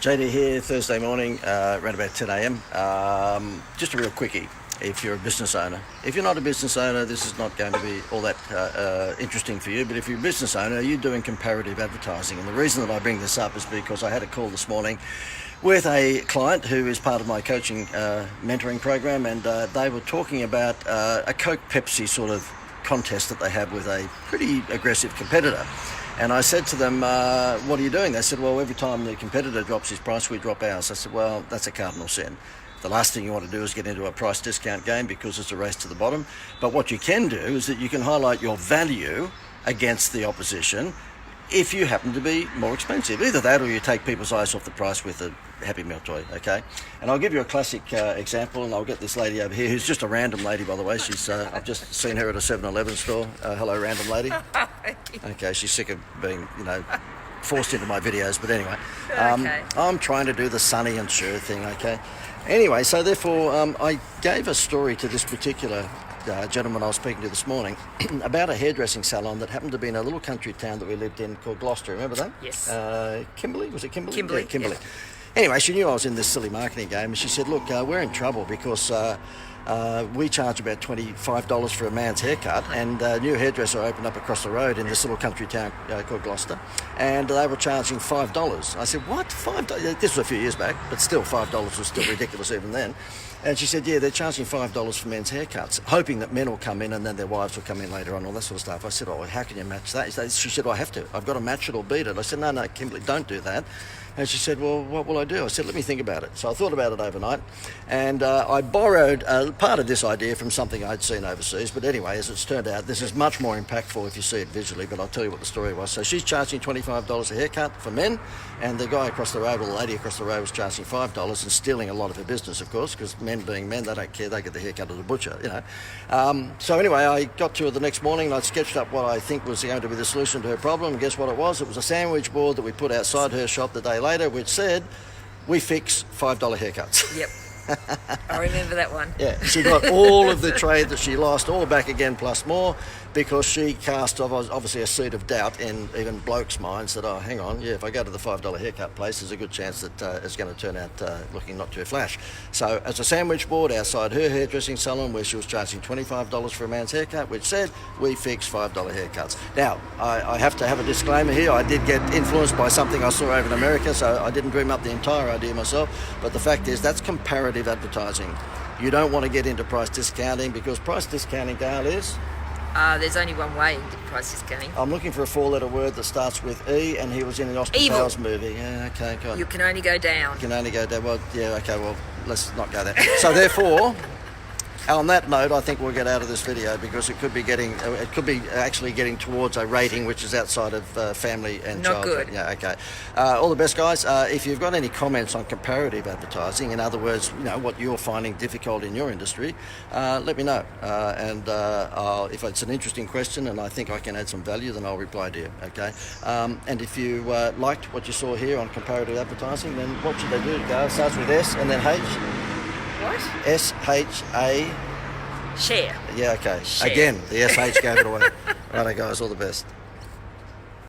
JD here, Thursday morning, around about 10 a.m. Just a real quickie if you're a business owner. If you're not a business owner, this is not going to be all that interesting for you, but if you're a business owner, you're doing comparative advertising. And the reason that I bring this up is because I had a call this morning with a client who is part of my coaching mentoring program, and they were talking about a Coke Pepsi sort of contest that they have with a pretty aggressive competitor. And I said to them, what are you doing? They said, well, every time the competitor drops his price, we drop ours. I said, well, that's a cardinal sin. The last thing you want to do is get into a price discount game because it's a race to the bottom. But what you can do is that you can highlight your value against the opposition if you happen to be more expensive. Either that or you take people's eyes off the price with a Happy Meal toy, okay? And I'll give you a classic example, and I'll get this lady over here, who's just a random lady, by the way. She's I've just seen her at a 7-Eleven store. Hello, random lady. Okay, she's sick of being, forced into my videos, but anyway. Okay. I'm trying to do the Sonny and Cher thing, okay? Anyway, so therefore, I gave a story to this particular gentleman I was speaking to this morning about a hairdressing salon that happened to be in a little country town that we lived in called Gloucester. Remember that? Yes. Kimberley? Was it Kimberley? Kimberley, Yeah, Kimberley. yeah. Anyway, she knew I was in this silly marketing game, and she said, look, we're in trouble because we charge about $25 for a man's haircut, and a new hairdresser opened up across the road in this little country town called Gloucester, and they were charging $5. I said, what? $5? This was a few years back, but still $5 was still ridiculous even then. And she said, yeah, they're charging $5 for men's haircuts, hoping that men will come in and then their wives will come in later on, all that sort of stuff. I said, oh, how can you match that? She said, well, I have to. I've got to match it or beat it. I said, no, Kimberley, don't do that. And she said, well, what will I do? I said, let me think about it. So I thought about it overnight, and I borrowed part of this idea from something I'd seen overseas. But anyway, as it's turned out, this is much more impactful if you see it visually, but I'll tell you what the story was. So she's charging $25 a haircut for men, and the guy across the road, or the lady across the road, was charging $5 and stealing a lot of her business, of course, because men being men, they don't care. They get the haircut of the butcher, So anyway, I got to her the next morning, and I'd sketched up what I think was going to be the solution to her problem. And guess what it was? It was a sandwich board that we put outside her shop the day later, which said, we fix $5 haircuts. Yep. I remember that one. Yeah, she got all of the trade that she lost, all back again plus more, because she cast obviously a seed of doubt in even blokes' minds that, oh, hang on, yeah, if I go to the $5 haircut place, there's a good chance that it's going to turn out looking not too flash. So as a sandwich board outside her hairdressing salon, where she was charging $25 for a man's haircut, which said, we fix $5 haircuts. Now, I have to have a disclaimer here. I did get influenced by something I saw over in America, so I didn't dream up the entire idea myself, but the fact is that's comparative advertising. You don't want to get into price discounting, because price discounting, Dale, is... There's only one way into price discounting. I'm looking for a 4-letter word that starts with E, and he was in an Austin Evil. Powers movie. Yeah, okay, God. You can only go down. You can only go down. Well, yeah, okay, well, let's not go there. So therefore, on that note, I think we'll get out of this video, because it could be actually getting towards a rating which is outside of family and Not child. good. Yeah, okay. All the best, guys. If you've got any comments on comparative advertising, in other words, what you're finding difficult in your industry, let me know. And if it's an interesting question and I think I can add some value, then I'll reply to you, okay? And if you liked what you saw here on comparative advertising, then what should they do? It starts with S and then H. What? S-H-A... Share. Yeah, okay. Share. Again, the SH gave it away. Righto, guys, all the best.